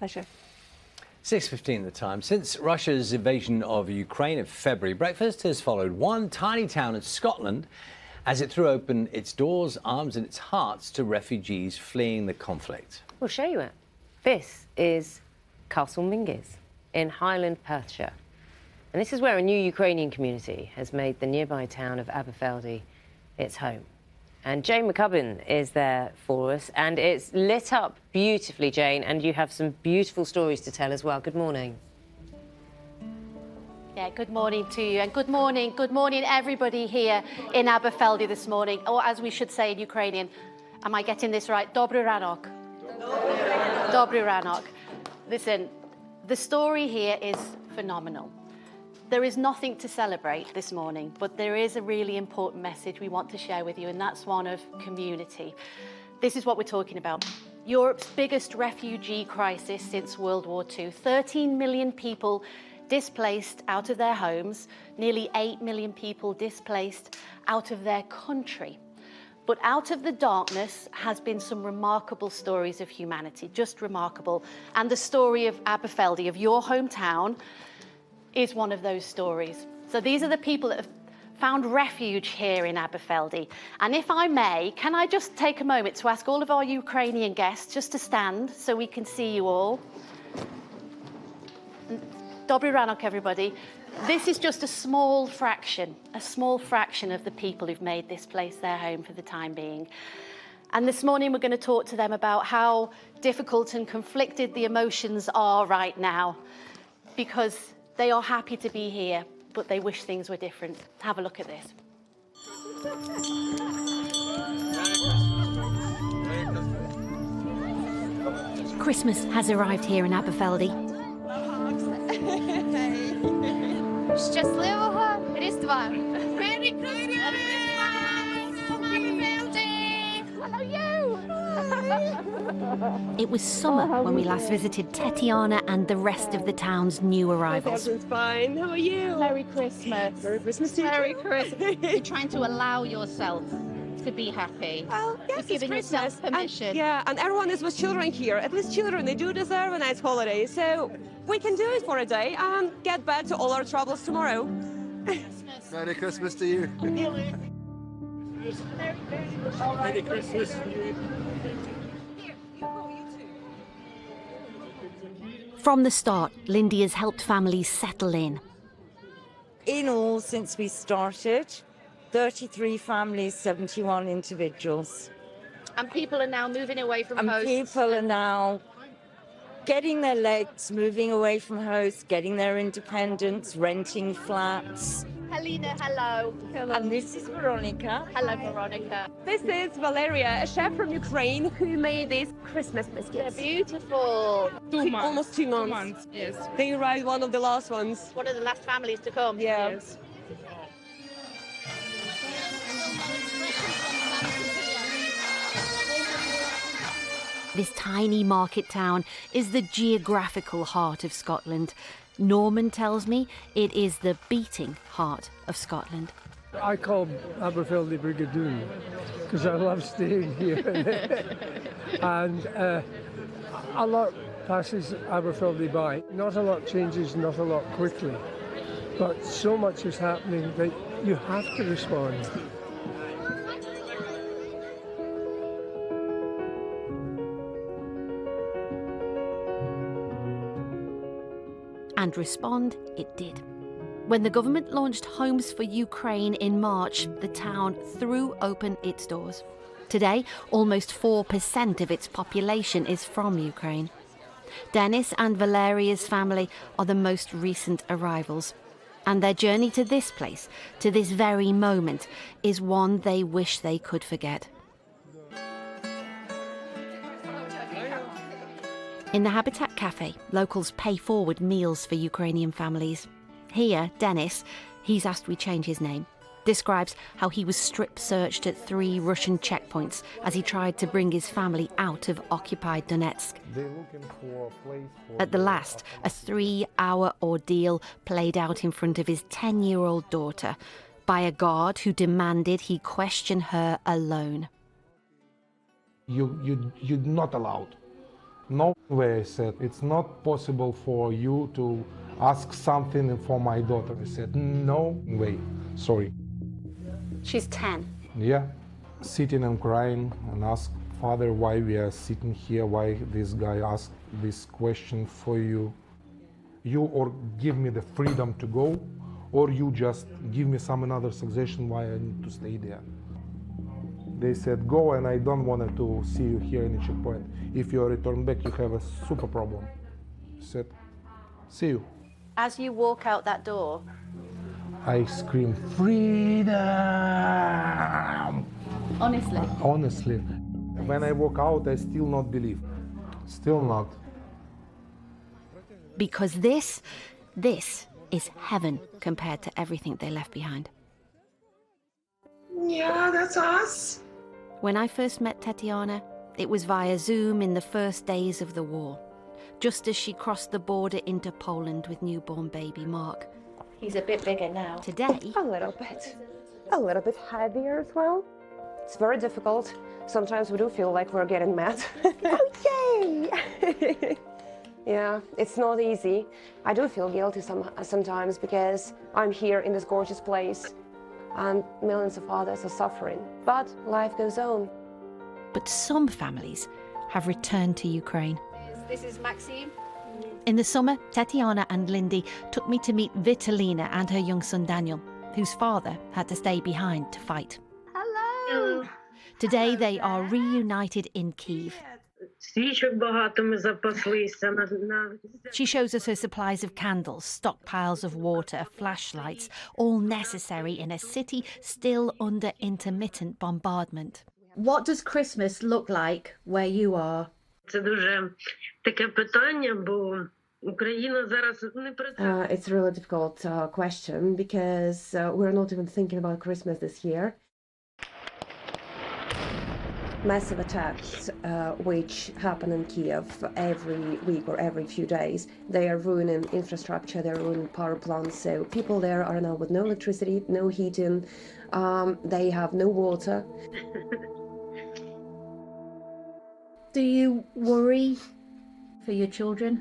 Pleasure. 6:15 the time. Since Russia's invasion of Ukraine in February, breakfast has followed one tiny town in Scotland as it threw open its doors, arms and its hearts to refugees fleeing the conflict. We'll show you it. This is Castle Mingis in Highland, Perthshire. And this is where a new Ukrainian community has made the nearby town of Aberfeldy its home. And Jane McCubbin is there for us, and it's lit up beautifully, Jane, and you have some beautiful stories to tell as well. Good morning. Yeah, good morning to you, and good morning everybody here in Aberfeldy this morning, or as we should say in Ukrainian, am I getting this right? Dobry ranok. Dobry ranok. Listen, the story here is phenomenal. There is nothing to celebrate this morning, but there is a really important message we want to share with you, and that's one of community. This is what we're talking about. Europe's biggest refugee crisis since World War II. 13 million people displaced out of their homes, nearly 8 million people displaced out of their country. But out of the darkness has been some remarkable stories of humanity, just remarkable. And the story of Aberfeldy, of your hometown, is one of those stories. So these are the people that have found refuge here in Aberfeldy. And if I may, can I just take a moment to ask all of our Ukrainian guests just to stand so we can see you all. Dobry ranok, everybody. This is just a small fraction of the people who've made this place their home for the time being. And this morning we're going to talk to them about how difficult and conflicted the emotions are right now, because they are happy to be here, but they wish things were different. Have a look at this. Christmas has arrived here in Aberfeldy. Щасливого Різдва! Merry Christmas! Hello, you! It was summer when we last visited Tetiana and the rest of the town's new arrivals. Fine. How are you? Merry Christmas! Merry Christmas to you. Merry Christmas! You're trying to allow yourself to be happy. Well, yes, You're it's giving Christmas. yourself permission. And, yeah, and everyone is with children here. At least children, they do deserve a nice holiday. So we can do it for a day and get back to all our troubles tomorrow. Merry Christmas to you. Merry Christmas to you. From the start, Lindy has helped families settle in. In all, since we started, 33 families, 71 individuals. And people are now moving away from And hosts. people are now getting their legs, moving away from hosts, getting their independence, renting flats. Helena, hello. And this is Veronica. Hello, Veronica. This is Valeria, a chef from Ukraine who made these Christmas biscuits. They're beautiful. Almost 2 months. Yes. They arrived one of the last ones. One of the last families to come. Yeah. Yes. This tiny market town is the geographical heart of Scotland. Norman tells me it is the beating heart of Scotland. I call Aberfeldy Brigadoon because I love staying here. And a lot passes Aberfeldy by. Not a lot changes, not a lot quickly. But so much is happening that you have to respond. And respond it did. When the government launched Homes for Ukraine in March, the town threw open its doors. Today, almost 4% of its population is from Ukraine. Dennis and Valeria's family are the most recent arrivals. And their journey to this place, to this very moment, is one they wish they could forget. In the Habitat Cafe, locals pay forward meals for Ukrainian families. Here, Dennis, he's asked we change his name, describes how he was strip-searched at 3 Russian checkpoints as he tried to bring his family out of occupied Donetsk. At the last, a 3-hour ordeal played out in front of his 10-year-old daughter by a guard who demanded he question her alone. You're not allowed. No way, I said. It's not possible for you to ask something for my daughter. I said, no way, sorry. She's 10. Yeah, sitting and crying and ask father why we are sitting here, why this guy asked this question for you. You or give me the freedom to go, or you just give me some another suggestion why I need to stay there. They said, go, and I don't want to see you here in the checkpoint. If you return back, you have a super problem. I said, see you. As you walk out that door, I scream, freedom! Honestly. Honestly. When I walk out, I still not believe. Still not. Because this is heaven compared to everything they left behind. Yeah, that's us. When I first met Tetiana, it was via Zoom in the first days of the war, just as she crossed the border into Poland with newborn baby Mark. he's a bit bigger now. Today, A little bit heavier as well. It's very difficult. Sometimes we do feel like we're getting mad. Oh, yay! Yeah, it's not easy. I do feel guilty sometimes because I'm here in this gorgeous place and millions of others are suffering. But life goes on. but some families have returned to Ukraine. This is Maxime. In the summer, Tetiana and Lindy took me to meet Vitalina and her young son Daniel, whose father had to stay behind to fight. Hello. Today they are reunited in Kyiv. She shows us her supplies of candles, stockpiles of water, flashlights, all necessary in a city still under intermittent bombardment. What does Christmas look like where you are? It's a really difficult question because we're not even thinking about Christmas this year. Massive attacks which happen in Kiev every week or every few days. They are ruining infrastructure, they're ruining power plants. So people there are now with no electricity, no heating, they have no water. Do you worry for your children?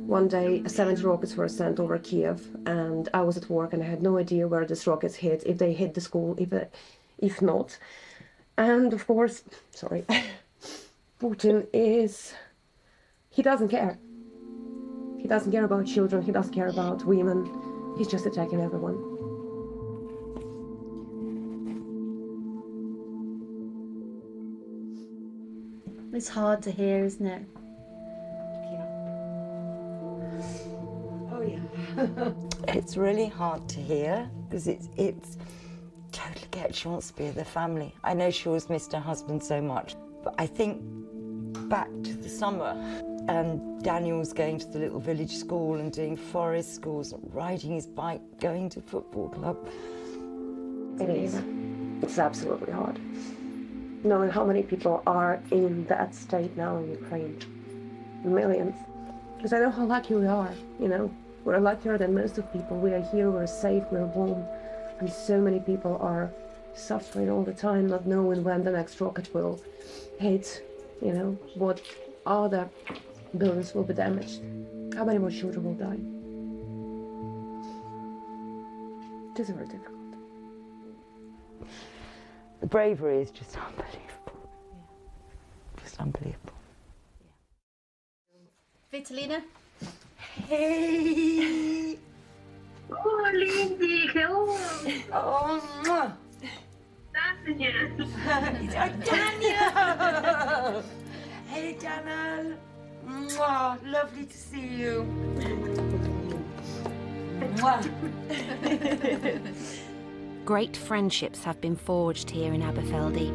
One day, 70 rockets were sent over Kiev, and I was at work and I had no idea where these rockets hit, if they hit the school, if not. And of course, sorry, Putin he doesn't care. He doesn't care about children, he doesn't care about women. He's just attacking everyone. It's hard to hear, isn't it? Oh yeah. It's really hard to hear because it's totally get she wants to be with the family. I know she always missed her husband so much, but I think back to the summer and Daniel's going to the little village school and doing forest schools, riding his bike, going to football club. It is. It's absolutely hard. Knowing how many people are in that state now in Ukraine. Millions. Because I know how lucky we are, you know. We're luckier than most of people. We are here, we're safe, we're warm. And so many people are suffering all the time, not knowing when the next rocket will hit, you know, what other buildings will be damaged, how many more children will die. It is very difficult. The bravery is just unbelievable. Just unbelievable. Vitalina? Hey! Oh, Lindy, hello. Oh, mwah. Daniel! Hey, Daniel! Mwah. Lovely to see you. Mwah. Great friendships have been forged here in Aberfeldy.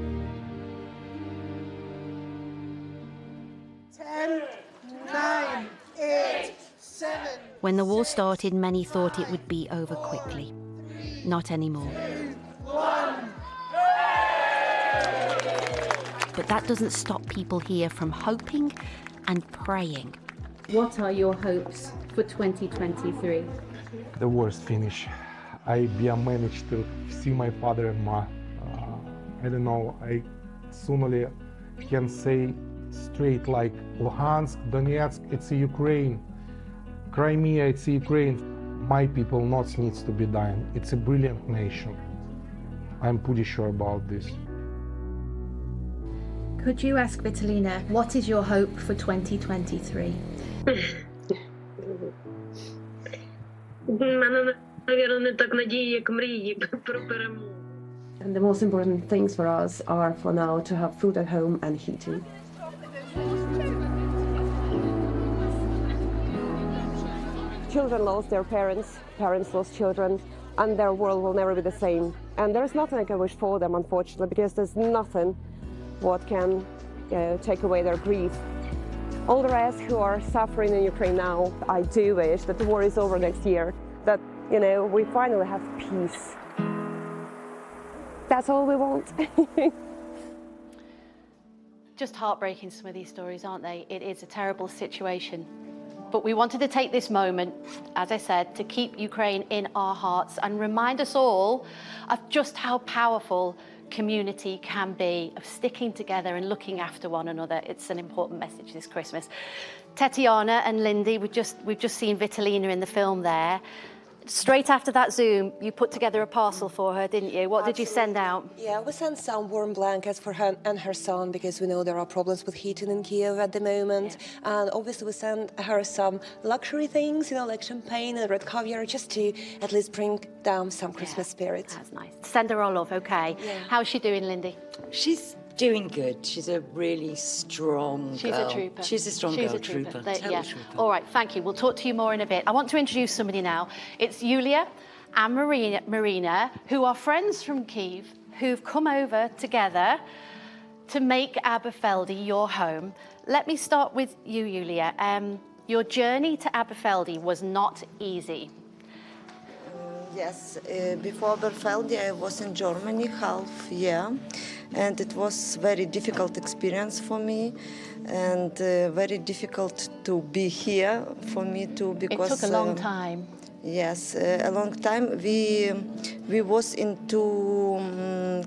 10, 9, 8, 7. When the war started, many thought it would be over quickly. Not anymore. But that doesn't stop people here from hoping and praying. What are your hopes for 2023? The worst finish. I managed to see my father and ma. I don't know, I sooner can say straight like Luhansk, Donetsk, it's Ukraine. Crimea, it's Ukraine. My people not needs to be dying. It's a brilliant nation. I'm pretty sure about this. Could you ask Vitalina, what is your hope for 2023? And the most important things for us are for now to have food at home and heating. Children lost their parents, parents lost children, and their world will never be the same. And there's nothing I can wish for them, unfortunately, because there's nothing what can take away their grief. All the rest who are suffering in Ukraine now, I do wish that the war is over next year, that, we finally have peace. That's all we want. Just heartbreaking, some of these stories, aren't they? It is a terrible situation. But we wanted to take this moment, as I said, to keep Ukraine in our hearts and remind us all of just how powerful community can be, of sticking together and looking after one another. It's an important message this Christmas. Tetiana and Lindy, we've just seen Vitalina in the film there. Straight after that Zoom, you put together a parcel for her, didn't you? What did you send out? Yeah, we sent some warm blankets for her and her son because we know there are problems with heating in Kiev at the moment. Yeah. And obviously we sent her some luxury things, like champagne and red caviar, just to at least bring down some Christmas spirit. That's nice. Send her our love, okay? Yeah. How's she doing, Lindy? She's doing good. She's a really strong girl. She's a trooper. She's a strong girl, trooper. Yeah. Trooper. All right, thank you. We'll talk to you more in a bit. I want to introduce somebody now. It's Yulia and Marina, who are friends from Kyiv, who've come over together to make Aberfeldy your home. Let me start with you, Yulia. Your journey to Aberfeldy was not easy. Yes, before Aberfeldy I was in Germany half year, and it was very difficult experience for me, and very difficult to be here for me too, because it took a long time. Yes, a long time. We was into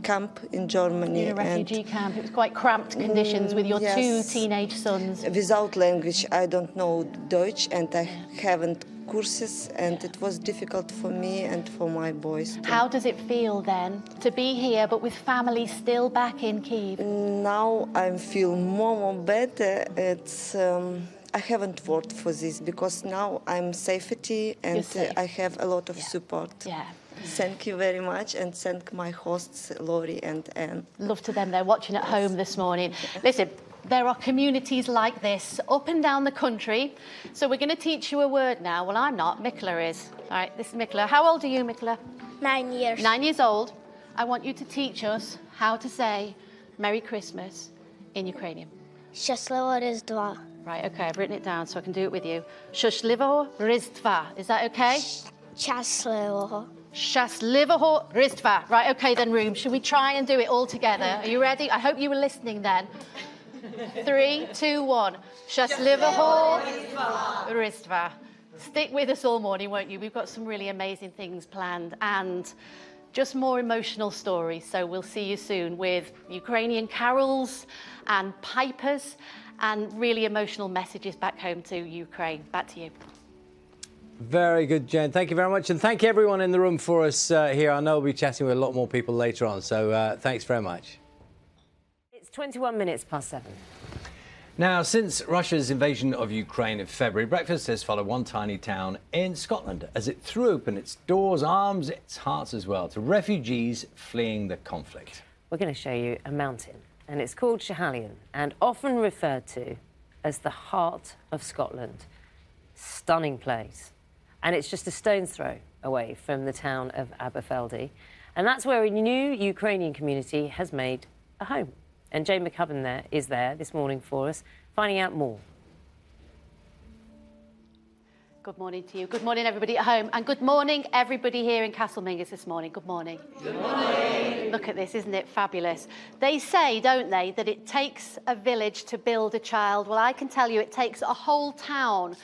camp in Germany. In a refugee camp. It was quite cramped conditions with your two teenage sons. Without language, I don't know Deutsch, and I haven't courses, and it was difficult for me and for my boys too. How does it feel then to be here but with family still back in Kyiv? Now I feel more better. It's I haven't worked for this because now I'm safety and I have a lot of support. Yeah. Thank you very much, and thank my hosts Laurie and Anne. Love to them. They're watching at home this morning. Listen, there are communities like this up and down the country. So we're going to teach you a word now. Well, I'm not. Mikla is. All right, this is Mikla. How old are you, Mikla? 9 years. 9 years old. I want you to teach us how to say Merry Christmas in Ukrainian. Щасливого Різдва. Right, okay, I've written it down so I can do it with you. Щасливого Різдва. Is that okay? Щасливого. Щасливого Різдва. Right, okay then, room. Should we try and do it all together? Are you ready? I hope you were listening then. 3, 2, 1. Щасливого Різдва. Stick with us all morning, won't you? We've got some really amazing things planned and just more emotional stories. So we'll see you soon with Ukrainian carols and pipers and really emotional messages back home to Ukraine. Back to you. Very good, Jen. Thank you very much. And thank you everyone in the room for us here. I know we'll be chatting with a lot more people later on. So thanks very much. It's 21 minutes past 7. Now, since Russia's invasion of Ukraine in February, breakfast has followed one tiny town in Scotland as it threw open its doors, arms, its hearts as well, to refugees fleeing the conflict. We're going to show you a mountain, and it's called Schiehallion, and often referred to as the heart of Scotland. Stunning place. And it's just a stone's throw away from the town of Aberfeldy. And that's where a new Ukrainian community has made a home. And Jane McCubbin is there this morning for us, finding out more. Good morning to you. Good morning, everybody at home. And good morning, everybody here in Castlemingus this morning. Good morning. Good morning. Look at this, isn't it fabulous? They say, don't they, that it takes a village to build a child. Well, I can tell you it takes a whole town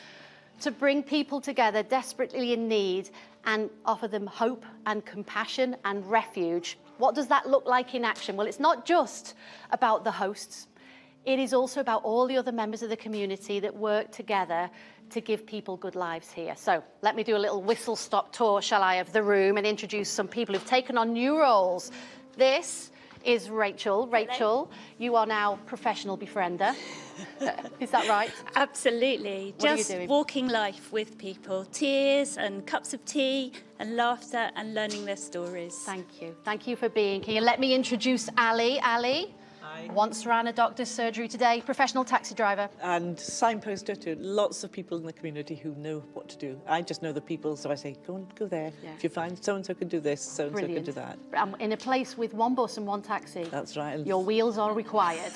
to bring people together desperately in need and offer them hope and compassion and refuge. What does that look like in action? Well, it's not just about the hosts. it is also about all the other members of the community that work together to give people good lives here. So let me do a little whistle-stop tour, shall I, of the room and introduce some people who've taken on new roles. This is Rachel. Rachel, you are now professional befriender. Is that right? Absolutely. What are you Just doing? walking life with people. Tears and cups of tea and laughter and learning their stories. Thank you. Thank you for being here. Let me introduce Ali. Ali once ran a doctor's surgery today, professional taxi driver. And signposter to lots of people in the community who know what to do. I just know the people, so I say, go there. Yeah. If you find so-and-so can do this, so-and-so can do that. In a place with one bus and one taxi. That's right. Your wheels are required.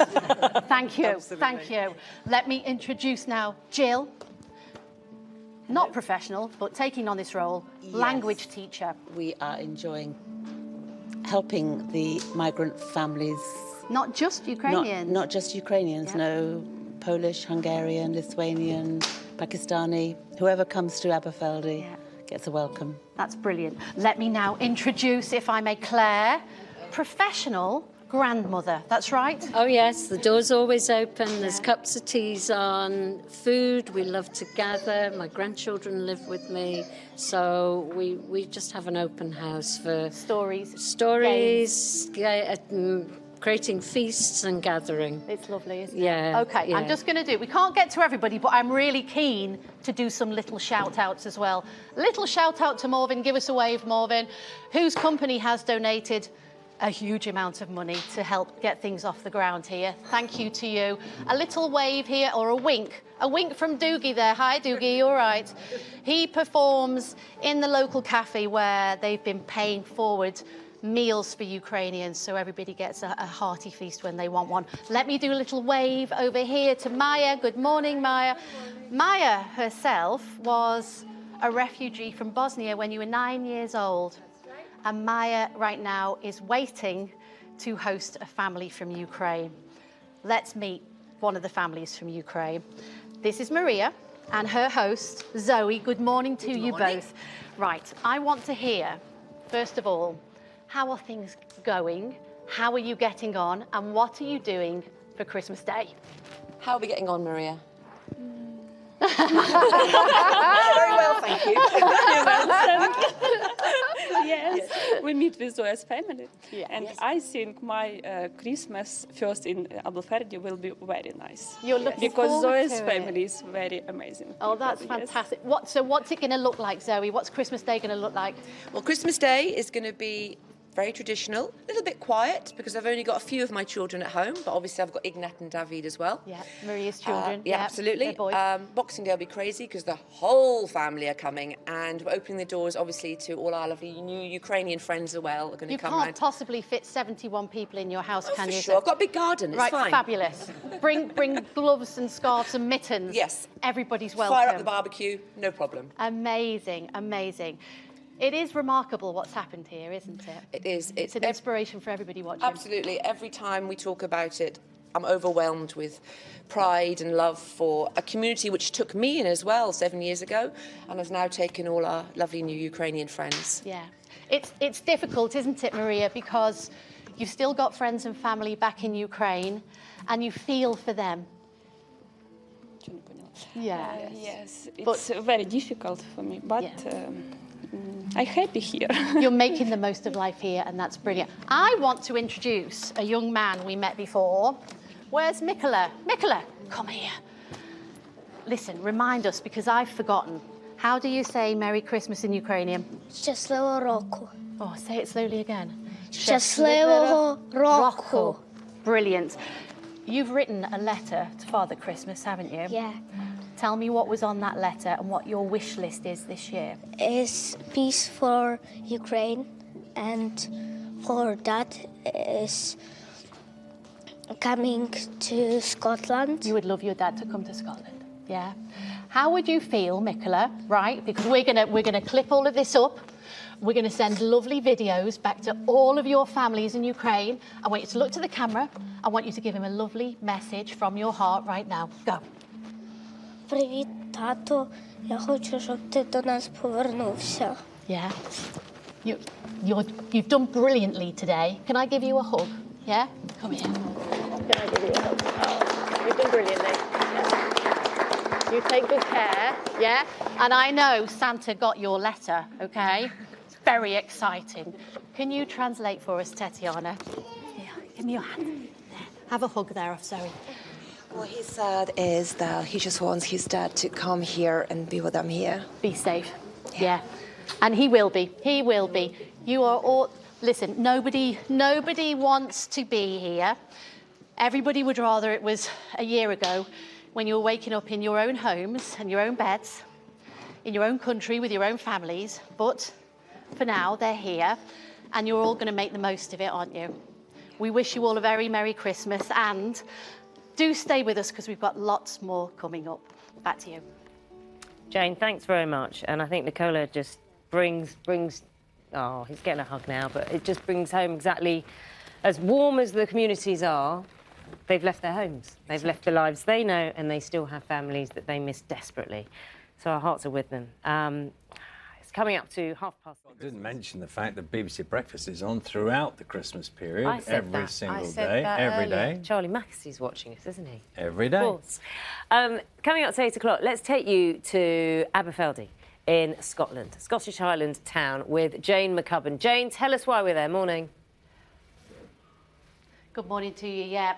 Thank you. Absolutely. Thank you. Let me introduce now Jill. Not professional, but taking on this role, language teacher. We are enjoying helping the migrant families. Not just Ukrainians. Not just Ukrainians, no. Polish, Hungarian, Lithuanian, Pakistani. Whoever comes to Aberfeldy gets a welcome. That's brilliant. Let me now introduce, if I may, Claire, professional grandmother. That's right? Oh, yes. The door's always open. There's cups of teas on, food. We love to gather. My grandchildren live with me. So we just have an open house for stories, creating feasts and gathering. It's lovely, isn't it? Yeah. Okay, yeah. I'm just going to do, we can't get to everybody, but I'm really keen to do some little shout-outs as well. Little shout-out to Morvin. Give us a wave, Morvin, whose company has donated a huge amount of money to help get things off the ground here. Thank you to you. A little wave here, or a wink. A wink from Doogie there. Hi, Doogie, you all right? He performs in the local cafe where they've been paying forward meals for Ukrainians, so everybody gets a hearty feast when they want one. Let me do a little wave over here to Maya. Good morning, Maya. Maya herself was a refugee from Bosnia when you were 9 years old. And Maya right now is waiting to host a family from Ukraine. Let's meet one of the families from Ukraine. This is Maria and her host, Zoe. Good morning to you both. Right, I want to hear, first of all, how are things going? How are you getting on? And what are you doing for Christmas Day? How are we getting on, Maria? Very well, thank you. Yes, we meet with Zoe's family. Yeah. And I think my Christmas first in Aberfeldy will be very nice. You're looking because forward Zoe's to family it. is very amazing. Oh, that's people, fantastic. So what's it going to look like, Zoe? What's Christmas Day going to look like? Well, Christmas Day is going to be very traditional, a little bit quiet because I've only got a few of my children at home, but obviously I've got Ignat and David as well. Yeah, Maria's children. Yeah, absolutely. they're boys. Boxing Day will be crazy because the whole family are coming, and we're opening the doors obviously to all our lovely new Ukrainian friends as well. Are going to You come can't round. possibly fit 71 people in your house, can For you? sure, I've got a big garden. It's right, fine. fabulous. Bring gloves and scarves and mittens. Yes. Everybody's welcome. Fire up the barbecue, no problem. Amazing, amazing. It is remarkable what's happened here, isn't it? It is. It's an inspiration for everybody watching. Absolutely. Every time we talk about it, I'm overwhelmed with pride and love for a community which took me in as well 7 years ago and has now taken all our lovely new Ukrainian friends. Yeah. It's difficult, isn't it, Maria, because you've still got friends and family back in Ukraine and you feel for them. Yeah. Yes, it's very difficult for me, but I'm happy here. You're making the most of life here, and that's brilliant. I want to introduce a young man we met before. Where's Mikola? Mikola, come here. Listen, remind us, because I've forgotten. How do you say Merry Christmas in Ukrainian? Щасливого року. Oh, say it slowly again. Щасливого року. Brilliant. You've written a letter to Father Christmas, haven't you? Yeah. Tell me what was on that letter and what your wish list is this year. Is peace for Ukraine, and for that is coming to Scotland. You would love your dad to come to Scotland, yeah? How would you feel, Mikola, right? Because we're gonna clip all of this up. We're going to send lovely videos back to all of your families in Ukraine. I want you to look to the camera. I want you to give him a lovely message from your heart right now. Go. Привіт, тато. Я хочу, щоб ти до нас повернувся. Yeah. You've done brilliantly today. Can I give you a hug? Yeah? Come here. Can I give you a hug? Oh. You've done brilliantly. You take good care, yeah? And I know Santa got your letter, okay? It's very exciting. Can you translate for us, Tatiana? Yeah, give me your hand. There. Have a hug there, sorry. What he said is that he just wants his dad to come here and be with them here. Be safe. Yeah. And he will be. He will be. You are all... Listen, nobody wants to be here. Everybody would rather it was a year ago when you were waking up in your own homes and your own beds, in your own country with your own families. But for now, they're here, and you're all going to make the most of it, aren't you? We wish you all a very Merry Christmas, and do stay with us because we've got lots more coming up. Back to you. Jane, thanks very much. And I think Nicola just brings, oh, he's getting a hug now, but it just brings home exactly as warm as the communities are. They've left their homes, they've left the lives they know, and they still have families that they miss desperately. So our hearts are with them. It's coming up to 6:30. I didn't mention the fact that BBC Breakfast is on throughout the Christmas period, I said every that. single I said day, that every earlier. day. Charlie Mackessy's watching us, isn't he? Every day. Of course. Coming up to 8 o'clock, let's take you to Aberfeldy in Scotland, Scottish Highland town, with Jane McCubbin. Jane, tell us why we're there. Morning. Good morning to you, yeah.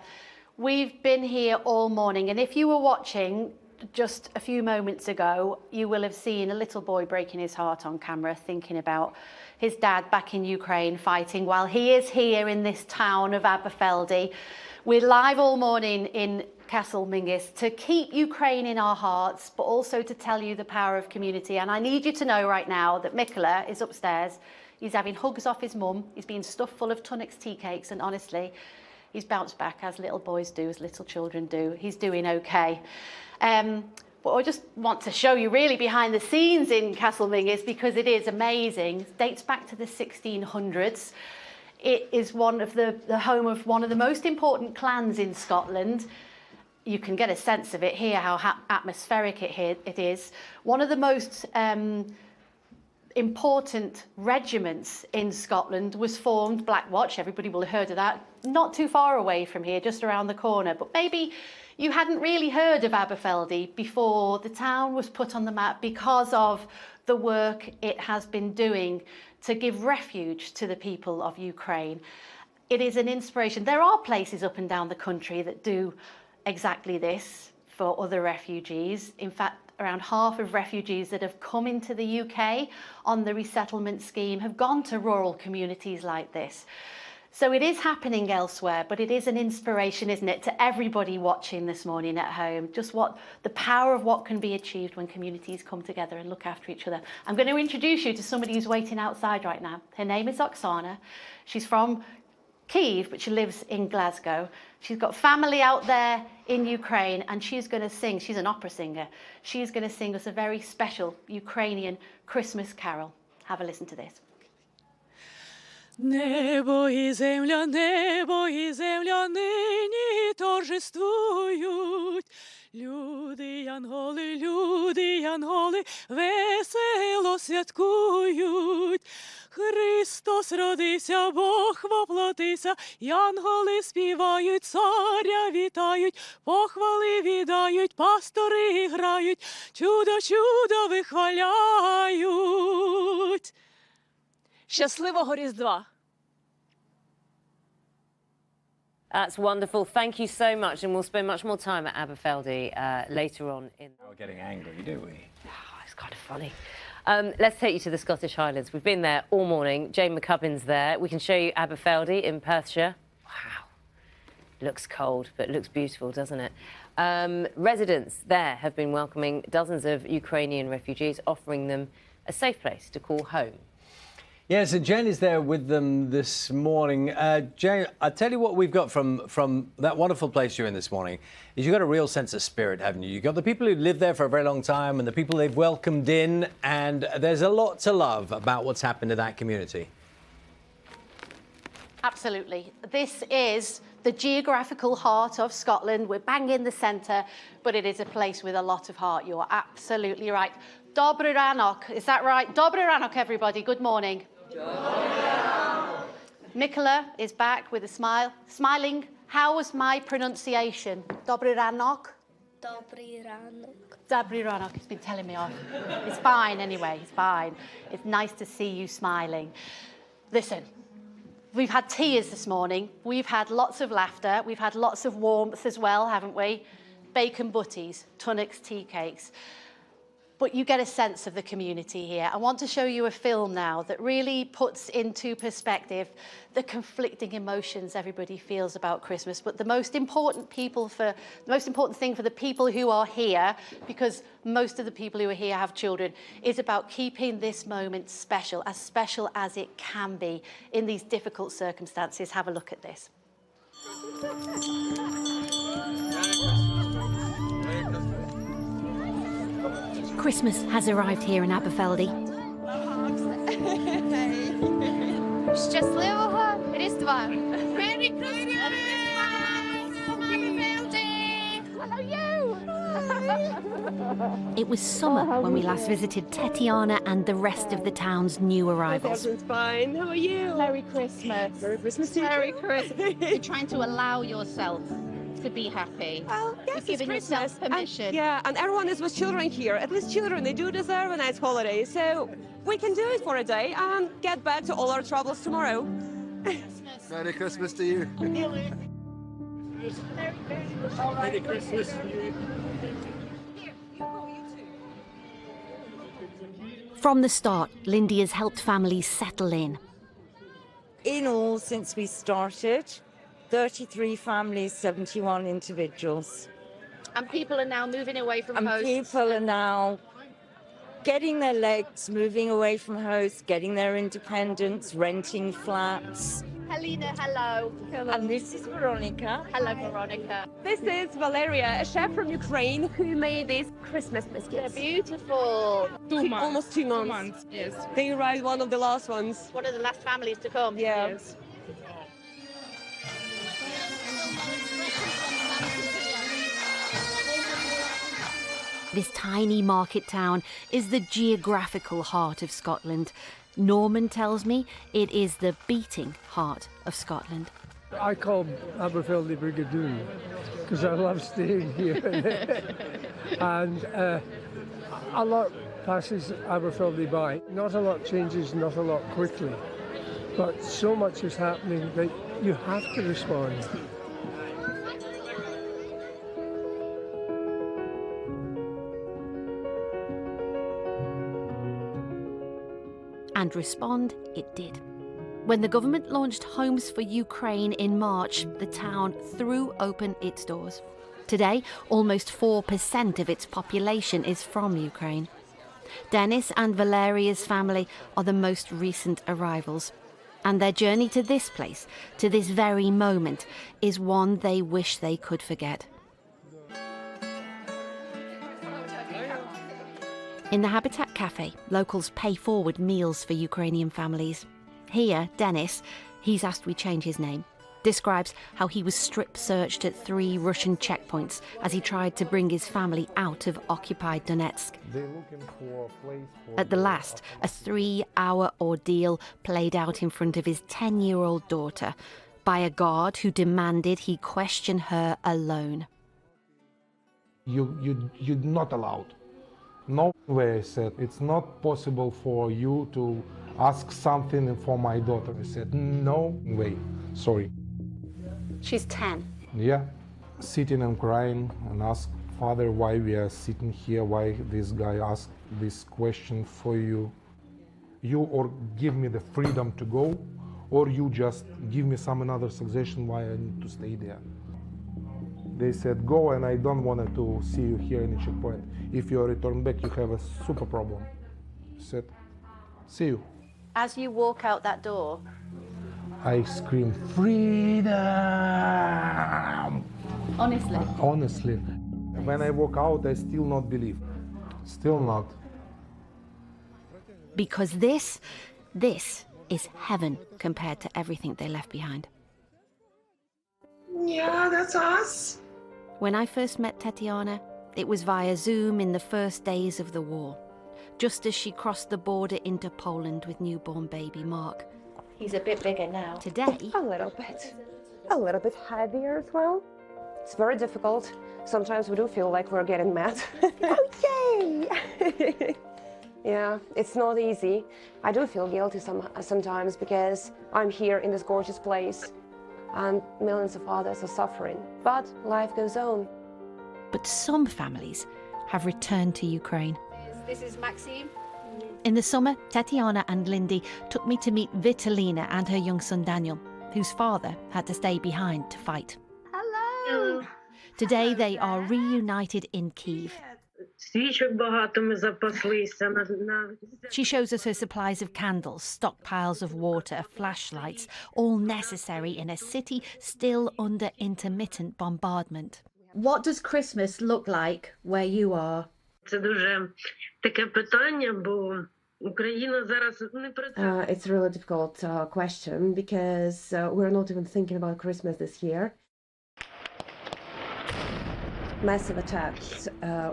We've been here all morning, and if you were watching just a few moments ago, you will have seen a little boy breaking his heart on camera, thinking about his dad back in Ukraine fighting while he is here in this town of Aberfeldy. We're live all morning in Castle Mingis to keep Ukraine in our hearts, but also to tell you the power of community. And I need you to know right now that Mikola is upstairs. He's having hugs off his mum. He's being stuffed full of Tunnocks tea cakes, and honestly, he's bounced back, as little boys do, as little children do. He's doing okay. But I just want to show you really behind the scenes in Castle Mingis because it is amazing. It dates back to the 1600s. It is one of the home of one of the most important clans in Scotland. You can get a sense of it here, how atmospheric it is. One of the most important regiments in Scotland was formed, Black Watch, everybody will have heard of that, not too far away from here, just around the corner. But maybe you hadn't really heard of Aberfeldy before the town was put on the map because of the work it has been doing to give refuge to the people of Ukraine. It is an inspiration. There are places up and down the country that do exactly this for other refugees. In fact, around half of refugees that have come into the UK on the resettlement scheme have gone to rural communities like this. So it is happening elsewhere, but it is an inspiration, isn't it, to everybody watching this morning at home, just what the power of what can be achieved when communities come together and look after each other. I'm going to introduce you to somebody who's waiting outside right now. Her name is Oksana. She's from Kyiv, but she lives in Glasgow. She's got family out there in Ukraine, and she's going to sing. She's an opera singer. She's going to sing us a very special Ukrainian Christmas carol. Have a listen to this. Небо і земля нині торжествують. Люди, янголи, весело святкують. Христос родився, Бог воплотився, янголи співають, царя вітають, похвали віддають, пастори грають, чудо вихваляють. Щасливого Різдва! That's wonderful. Thank you so much, and we'll spend much more time at Aberfeldy later on. We're getting angry, do we? Oh, it's kind of funny. Let's take you to the Scottish Highlands. We've been there all morning. Jane McCubbin's there. We can show you Aberfeldy in Perthshire. Wow. Looks cold, but looks beautiful, doesn't it? Residents there have been welcoming dozens of Ukrainian refugees, offering them a safe place to call home. Yeah, so Jen is there with them this morning. Jen, I'll tell you what we've got from that wonderful place you're in this morning, is you've got a real sense of spirit, haven't you? You've got the people who lived there for a very long time and the people they've welcomed in, and there's a lot to love about what's happened to that community. Absolutely. This is the geographical heart of Scotland. We're bang in the centre, but it is a place with a lot of heart. You're absolutely right. Dobry ranok, is that right? Dobry ranok, everybody. Good morning. Mikola is back with a smile, smiling How was my pronunciation? Dobry ranok? Добрий ранок. Dobry ranok. He's been telling me off. It's fine anyway. It's fine. It's nice to see you smiling. Listen, we've had tears this morning. We've had lots of laughter. We've had lots of warmth as well, haven't we? Bacon butties, tunnocks, tea cakes. But you get a sense of the community here. I want to show you a film now that really puts into perspective the conflicting emotions everybody feels about Christmas. But the most important thing for the people who are here, because most of the people who are here have children, is about keeping this moment special as it can be in these difficult circumstances. Have a look at this. Christmas has arrived here in Aberfeldy. Щасливого Різдва! Merry Christmas! Hello, you! It was summer when we last visited Tetiana and the rest of the town's new arrivals. Fine. How are you? Merry Christmas. Merry Christmas to you. Merry Christmas. You're trying to allow yourself to be happy. Well, yes, You're it's giving Christmas. yourself permission. And, yeah, and everyone is with children here. At least children, they do deserve a nice holiday. So we can do it for a day and get back to all our troubles tomorrow. Merry Christmas to you. Merry Christmas to you. From the start, Lindy has helped families settle in. In all, since we started, 33 families, 71 individuals. And people are now moving away from And hosts. people are now getting their legs, moving away from hosts, getting their independence, renting flats. Helena, hello. And this is Veronica. Hello, Veronica. This is Valeria, a chef from Ukraine who made these Christmas biscuits. They're beautiful. Almost 2 months. Yes. They arrived one of the last ones. One of the last families to come. Yeah. Yes. This tiny market town is the geographical heart of Scotland. Norman tells me it is the beating heart of Scotland. I call Aberfeldy Brigadoon because I love staying here. And a lot passes Aberfeldy by. Not a lot changes, not a lot quickly. But so much is happening that you have to respond. And respond it did. When the government launched Homes for Ukraine in March, the town threw open its doors. Today, almost 4% of its population is from Ukraine. Dennis and Valeria's family are the most recent arrivals. And their journey to this place, to this very moment, is one they wish they could forget. In the Habitat Cafe, locals pay forward meals for Ukrainian families. Here, Dennis, he's asked we change his name, describes how he was strip-searched at 3 Russian checkpoints as he tried to bring his family out of occupied Donetsk. They're looking for a place for At the last, a 3-hour ordeal played out in front of his 10-year-old daughter by a guard who demanded he question her alone. You're not allowed. No way, I said, it's not possible for you to ask something for my daughter. I said, no way, sorry. She's 10. Yeah, sitting and crying and ask father why we are sitting here, why this guy asked this question for you. You or give me the freedom to go, or you just give me some another suggestion why I need to stay there. They said, go, and I don't want to see you here in the checkpoint. If you return back, you have a super problem. I said, see you. As you walk out that door, I scream, freedom! honestly. Honestly. When I walk out, I still not believe. Still not. Because this is heaven compared to everything they left behind. Yeah, that's us. When I first met Tetiana, it was via Zoom in the first days of the war, just as she crossed the border into Poland with newborn baby Mark. He's a bit bigger now. Today, A little bit. a little bit heavier as well. It's very difficult. Sometimes we do feel like we're getting mad. Oh, yay! Yeah, it's not easy. I do feel guilty sometimes because I'm here in this gorgeous place and millions of others are suffering. But life goes on. But some families have returned to Ukraine. This is Maxime. In the summer, Tetiana and Lindy took me to meet Vitalina and her young son Daniel, whose father had to stay behind to fight. Hello! Today they are reunited in Kyiv. She shows us her supplies of candles, stockpiles of water, flashlights, all necessary in a city still under intermittent bombardment. What does Christmas look like where you are? It's a really difficult question because we're not even thinking about Christmas this year. Massive attacks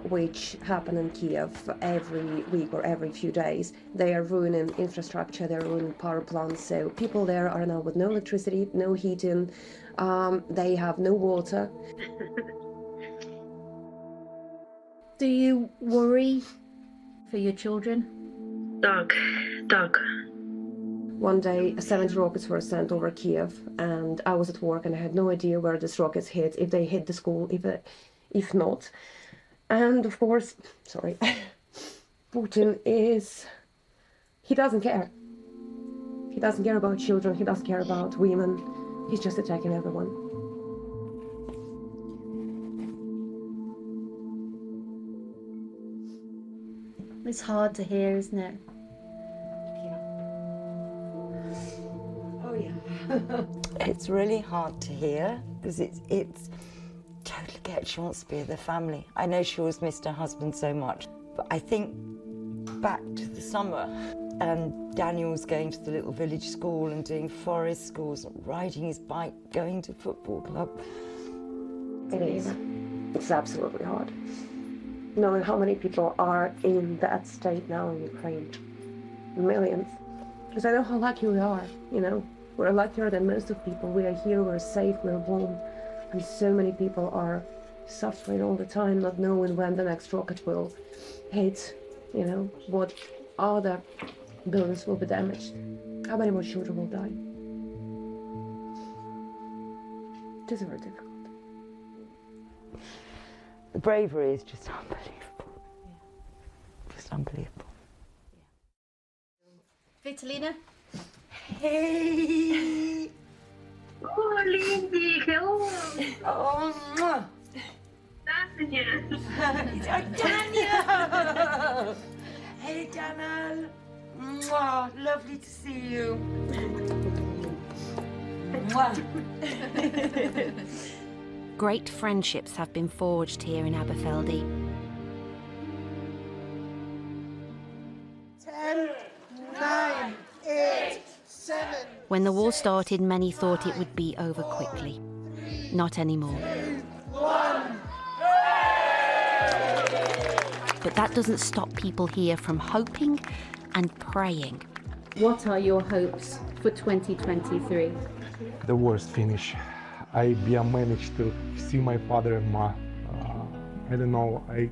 which happen in Kiev every week or every few days. They are ruining infrastructure, they're ruining power plants, so people there are now with no electricity, no heating, they have no water. Do you worry for your children? Так. One day, 70 rockets were sent over Kiev, and I was at work and I had no idea where these rockets hit, if they hit the school, if not. And of course, sorry, Putin he doesn't care. He doesn't care about children, he doesn't care about women, he's just attacking everyone. It's hard to hear, isn't it? Oh yeah. It's really hard to hear because it's totally get she wants to be with the family. I know she always missed her husband so much, but I think back to the summer and Daniel's going to the little village school and doing forest schools, riding his bike, going to football club. It is. It's absolutely hard. Knowing how many people are in that state now in Ukraine. Millions. Because I know how lucky we are, you know. We're luckier than most of people. We are here, we're safe, we're home. And so many people are suffering all the time, not knowing when the next rocket will hit, you know, what other buildings will be damaged, how many more children will die. It is very difficult. The bravery is just unbelievable. Just unbelievable. Vitalina? Hey! Oh, Lindy, hello! Oh, mwah. Daniel! Hey, Daniel! Mwah. Lovely to see you. Mwah. Great friendships have been forged here in Aberfeldy. 10, 9, 8, 7. When the war started, many thought it would be over quickly. Not anymore. 1. But that doesn't stop people here from hoping and praying. What are your hopes for 2023? The worst finish. I managed to see my father and ma. I don't know, I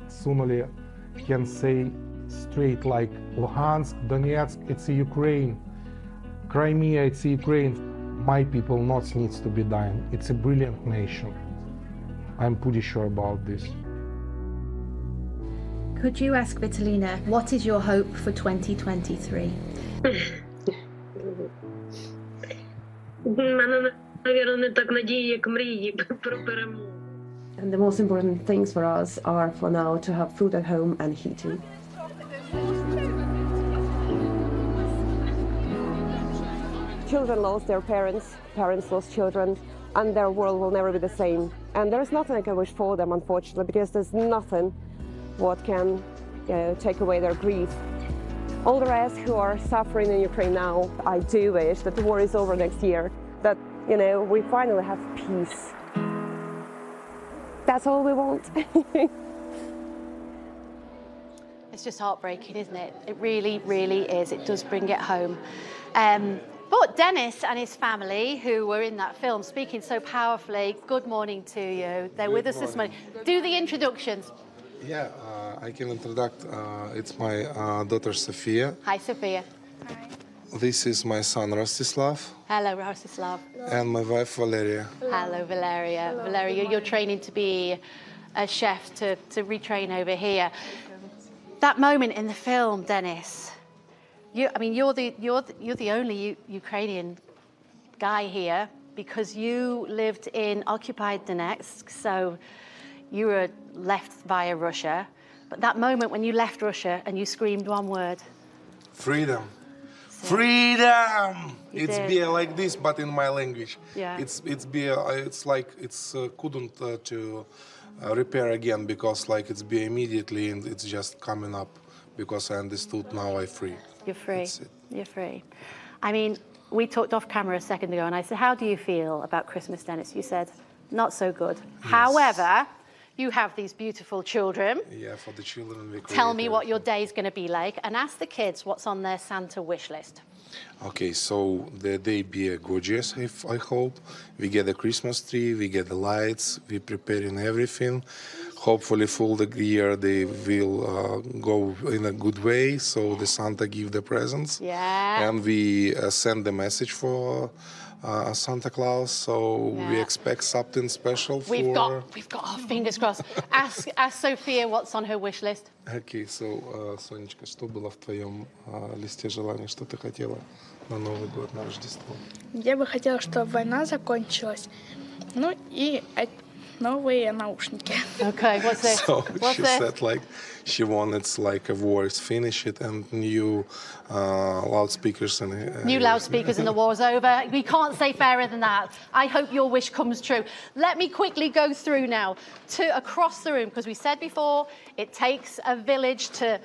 sooner can say straight like Luhansk, Donetsk, it's Ukraine. Crimea, it's Ukraine. My people not needs to be dying. It's a brilliant nation. I'm pretty sure about this. Could you ask Vitalina, what is your hope for 2023? And the most important things for us are for now to have food at home and heating. Children lost their parents, parents lost children, and their world will never be the same. And there's nothing I can wish for them, unfortunately, because there's nothing what can take away their grief. All the rest who are suffering in Ukraine now, I do wish that the war is over next year, that, you know, we finally have peace. That's all we want. It's just heartbreaking, isn't it? It really, really is. It does bring it home. But Dennis and his family, who were in that film, speaking so powerfully, good morning to you. They're with us this morning. Do the introductions. Yeah, I can introduce. It's my daughter Sofia. Hi, Sophia. This is my son Rostislav. Hello, Rostislav. And my wife Valeria. Hello, Valeria. Valeria, you're training to be a chef to retrain over here. That moment in the film, Dennis. You're the only Ukrainian guy here because you lived in occupied Donetsk, so you were left via Russia. But that moment when you left Russia and you screamed one word. Freedom. Freedom! It's did. be like this, but in my language. Yeah. It's like it's couldn't to repair again because like it's be immediately and it's just coming up because I understood now I'm free. You're free. That's it. You're free. I mean, we talked off camera a second ago and I said, how do you feel about Christmas, Dennis? You said, not so good. Yes. However, you have these beautiful children. Yeah, for the children. We Tell me what your day is going to be like and ask the kids what's on their Santa wish list. Okay, so the day be gorgeous, I hope. We get the Christmas tree, we get the lights, we preparing everything. Hopefully full the year they will go in a good way, so the Santa give the presents. Yeah. And we send the message for Santa Claus, so we expect something special for... We've got our fingers crossed. Ask Sophia what's on her wish list. Okay, so, Сонечка, что было в твоем листе желаний, что ты хотела на Новый год, на Рождество? Я бы хотела, чтобы война закончилась, ну и новые наушники. Okay, what's this? So what's she this? said like she wanted like a war is finish it and new loudspeakers and new loudspeakers and the war's over. We can't say fairer than that. I hope your wish comes true. Let me quickly go through now to across the room because we said before it takes a village to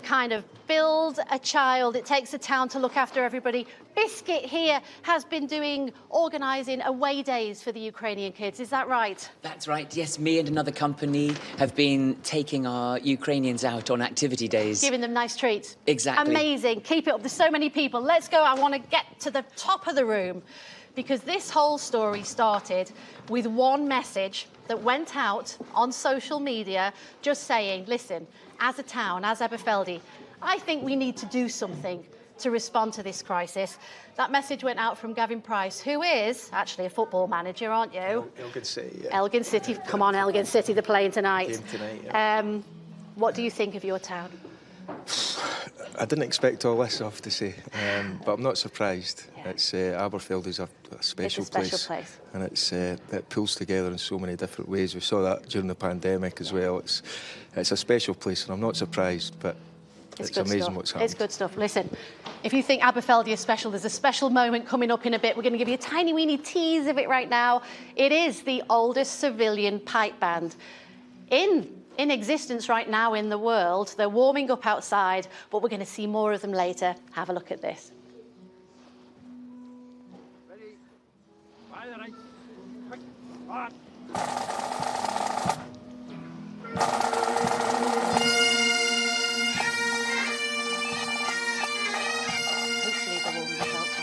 kind of build a child. It takes a town to look after everybody. Biscuit here has been organising away days for the Ukrainian kids. Is that right? That's right. Yes, me and another company have been taking our Ukrainians out on activity days. Giving them nice treats. Exactly. Amazing. Keep it up. There's so many people. Let's go. I want to get to the top of the room because this whole story started with one message that went out on social media just saying, listen, as a town, as Aberfeldy, I think we need to do something to respond to this crisis. That message went out from Gavin Price, who is actually a football manager, aren't you? Elgin City, yeah. Elgin City. Come on, Elgin City, they're playing tonight. Game tonight, yeah. What do you think of your town? I didn't expect all this, I have to say, but I'm not surprised. Yeah. It's Aberfeldy is a special place, and it pulls together in so many different ways. We saw that during the pandemic as well. It's a special place, and I'm not surprised, but it's amazing what's happened. It's good stuff. Listen, if you think Aberfeldy is special, there's a special moment coming up in a bit. We're going to give you a tiny weeny tease of it right now. It is the oldest civilian pipe band in existence right now in the world. They're warming up outside, but we're going to see more of them later. Have a look at this. Ready? Fire, Hopefully they're warming up outside.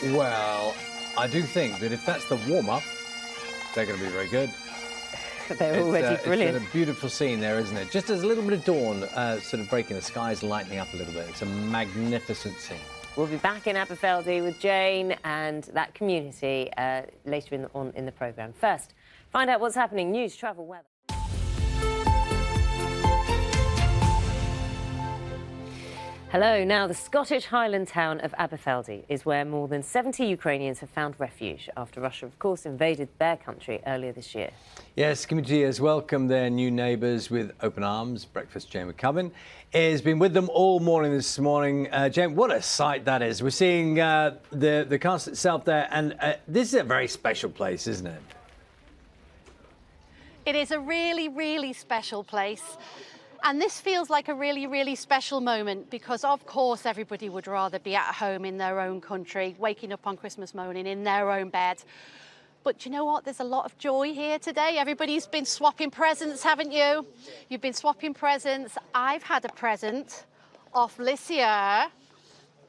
Well, I do think that if that's the warm-up, they're going to be very good. They're already brilliant. It's a beautiful scene there, isn't it? Just as a little bit of dawn sort of breaking, the sky's lightening up a little bit. It's a magnificent scene. We'll be back in Aberfeldy with Jane and that community later in the programme. First, find out what's happening, news, travel, weather. Hello. Now, the Scottish Highland town of Aberfeldy is where more than 70 Ukrainians have found refuge after Russia, of course, invaded their country earlier this year. Yes, community has welcomed their new neighbours with open arms. Breakfast Jane McCubbin has been with them all morning this morning. Jane, what a sight that is. We're seeing the castle itself there, and this is a very special place, isn't it? It is a really, really special place. And this feels like a really, really special moment because, of course, everybody would rather be at home in their own country, waking up on Christmas morning in their own bed. But do you know what? There's a lot of joy here today. Everybody's been swapping presents, haven't you? You've been swapping presents. I've had a present off Licia.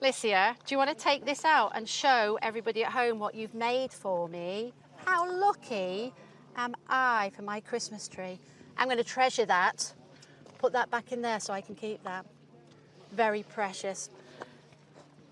Licia, do you want to take this out and show everybody at home what you've made for me? How lucky am I for my Christmas tree? I'm going to treasure that. Put that back in there so I can keep that. Very precious.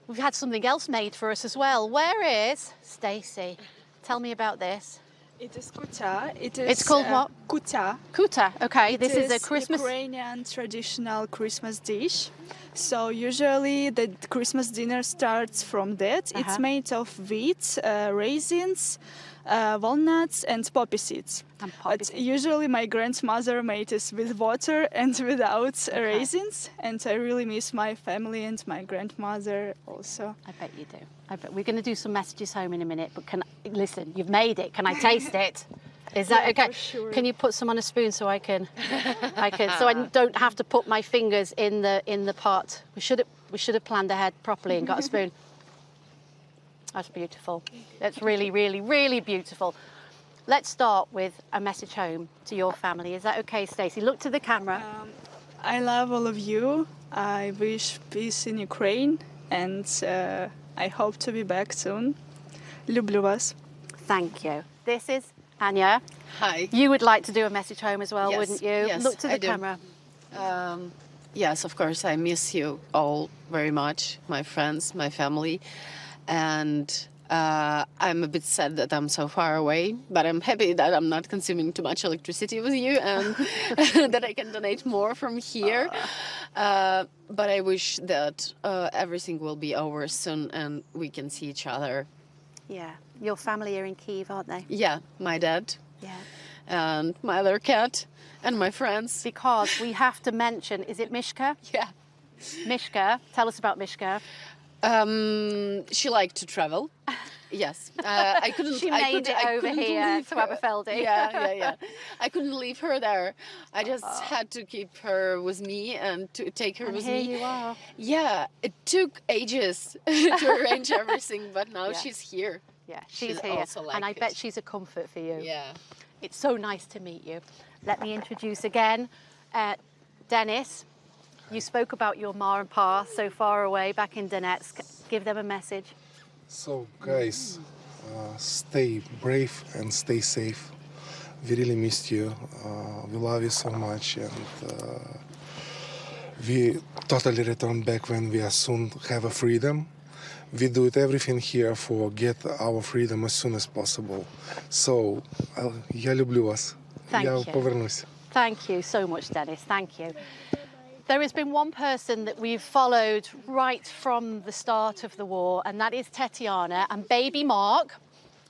We've had something else made for us as well. Where is Stacey? Tell me about this. It is kuta. It's called what? Kuta. Kuta. Okay, this is a Christmas Ukrainian traditional Christmas dish. So usually the Christmas dinner starts from that. It's made of wheat, raisins, walnuts, and poppy seeds. But usually my grandmother made it with water and without raisins. And I really miss my family and my grandmother also. I bet you do. I bet we're going to do some messages home in a minute. But listen, you've made it. Can I taste it? Is that okay? For sure. Can you put some on a spoon so I can, so I don't have to put my fingers in the pot? We should have planned ahead properly and got a spoon. That's beautiful. That's really, really, really beautiful. Let's start with a message home to your family. Is that okay, Stacey? Look to the camera. I love all of you. I wish peace in Ukraine, and I hope to be back soon. Люблю вас. Thank you. This is Anya. Hi. You would like to do a message home as well, Yes, wouldn't you? yes, Look to the I do. camera. Yes, of course, I miss you all very much, my friends, my family. And I'm a bit sad that I'm so far away, but I'm happy that I'm not consuming too much electricity with you and that I can donate more from here. But I wish that everything will be over soon and we can see each other. Yeah. Your family are in Kyiv, aren't they? Yeah, my dad. Yeah. And my other cat and my friends. Because we have to mention, is it Mishka? Yeah. Mishka, tell us about Mishka. She liked to travel. Yes, I couldn't. She I made couldn't- it I over couldn't here leave to her. Aberfeldy. Yeah. I couldn't leave her there. I just had to keep her with me and to take her And with here me. you are. Yeah, it took ages to arrange everything, but now Yeah. she's here. Yeah, she's She here. also And I liked bet it. she's a comfort for you. Yeah. It's so nice to meet you. Let me introduce again Dennis. You spoke about your ma and pa so far away back in Donetsk. Give them a message. So, guys, stay brave and stay safe. We really missed you. We love you so much, and we totally return back when we are soon have a freedom. We do it everything here for get our freedom as soon as possible. So, я люблю вас. Thank Я you. повернусь. Thank you so much, Dennis. Thank you. There has been one person that we've followed right from the start of the war, and that is Tetiana and baby Mark,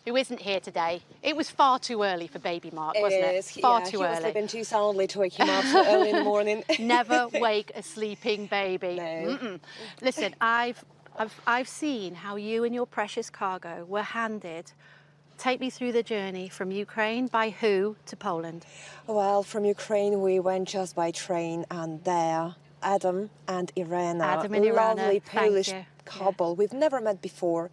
who isn't here today. It was far too early for baby Mark, wasn't it? Far too he was early. sleeping too soundly to wake him up so early in the morning. Never wake a sleeping baby. No. Listen, I've seen how you and your precious cargo were handed. Take me through the journey from Ukraine by who to Poland? Well, from Ukraine we went just by train, and there Adam and Irena, Adam and Irena, lovely thank Polish you. couple we've never met before,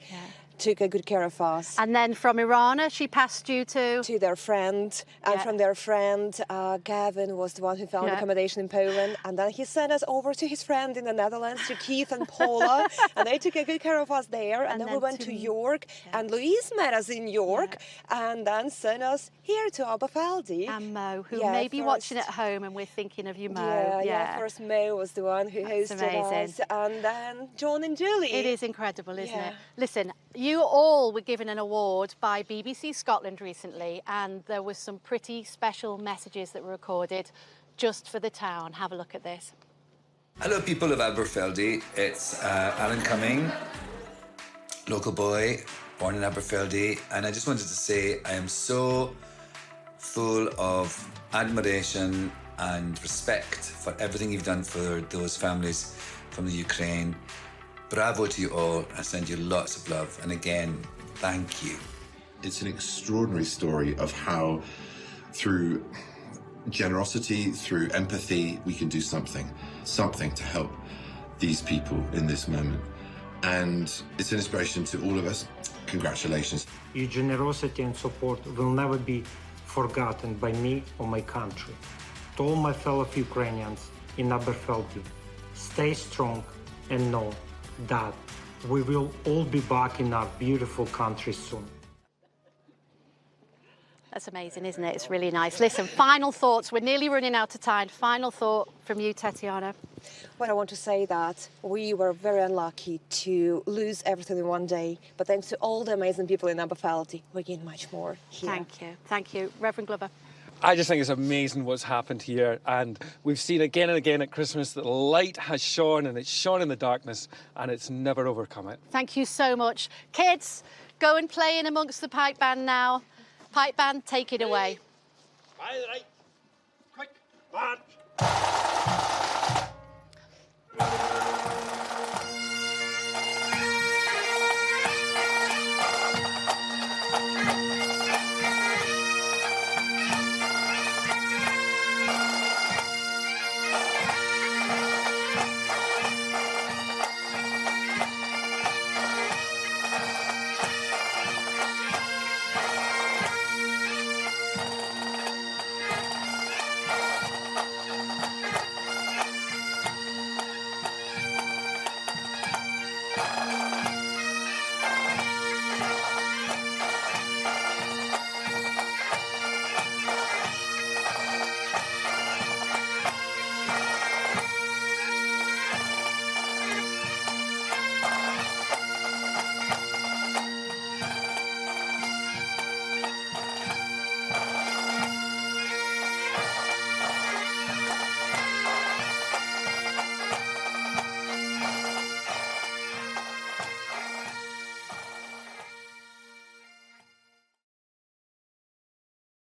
took a good care of us. And then from Irana, she passed you to their friend, and from their friend, Gavin was the one who found accommodation in Poland, and then he sent us over to his friend in the Netherlands, to Keith and Paula, and they took a good care of us there. And then we went to York, and Louise met us in York, and then sent us here to Aberfeldy. And Mo, who may be watching at home, and we're thinking of you, Mo. First Mo was the one who hosted us, and then John and Julie. It is incredible, isn't it? Listen, you all were given an award by BBC Scotland recently, and there were some pretty special messages that were recorded just for the town. Have a look at this. Hello, people of Aberfeldy. It's Alan Cumming, local boy, born in Aberfeldy, and I just wanted to say I am so full of admiration and respect for everything you've done for those families from the Ukraine. Bravo to you all. I send you lots of love. And again, thank you. It's an extraordinary story of how, through generosity, through empathy, we can do something to help these people in this moment. And it's an inspiration to all of us. Congratulations. Your generosity and support will never be forgotten by me or my country. To all my fellow Ukrainians in Aberfeldy, stay strong and know that we will all be back in our beautiful country soon. That's amazing, isn't it? It's really nice. Listen, final thoughts. We're nearly running out of time. Final thought from you, Tatiana. Well, I want to say that we were very unlucky to lose everything in one day, but thanks to all the amazing people in Aberfeldy, we gain much more here. Thank you. Thank you. Reverend Glover. I just think it's amazing what's happened here, and we've seen again and again at Christmas that the light has shone, and it's shone in the darkness, and it's never overcome it. Thank you so much. Kids, go and play in amongst the pipe band now. Pipe band, take it away. By the right. Quick, march.